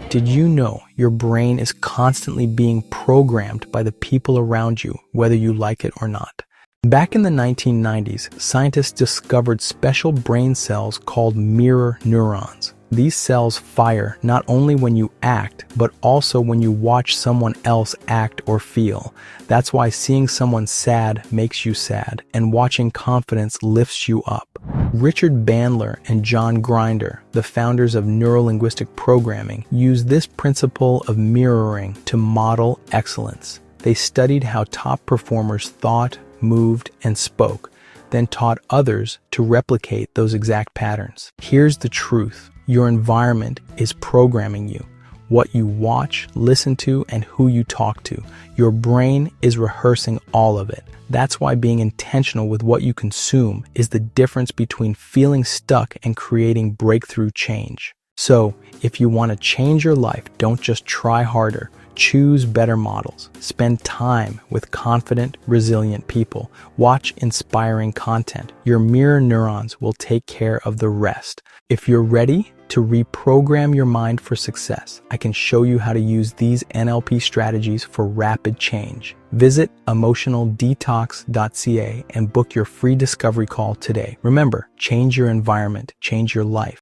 Did you know your brain is constantly being programmed by the people around you, whether you like it or not? Back in the 1990s, scientists discovered special brain cells called mirror neurons. These cells fire not only when you act, but also when you watch someone else act or feel. That's why seeing someone sad makes you sad, and watching confidence lifts you up. Richard Bandler and John Grinder, the founders of neurolinguistic programming, used this principle of mirroring to model excellence. They studied how top performers thought, moved, and spoke, then taught others to replicate those exact patterns. Here's the truth. Your environment is programming you. What you watch, listen to, and who you talk to. Your brain is rehearsing all of it. That's why being intentional with what you consume is the difference between feeling stuck and creating breakthrough change. So, if you want to change your life, don't just try harder. Choose better models. Spend time with confident, resilient people. Watch inspiring content. Your mirror neurons will take care of the rest. If you're ready to reprogram your mind for success, I can show you how to use these NLP strategies for rapid change. Visit emotionaldetox.ca and book your free discovery call today. Remember, change your environment, change your life.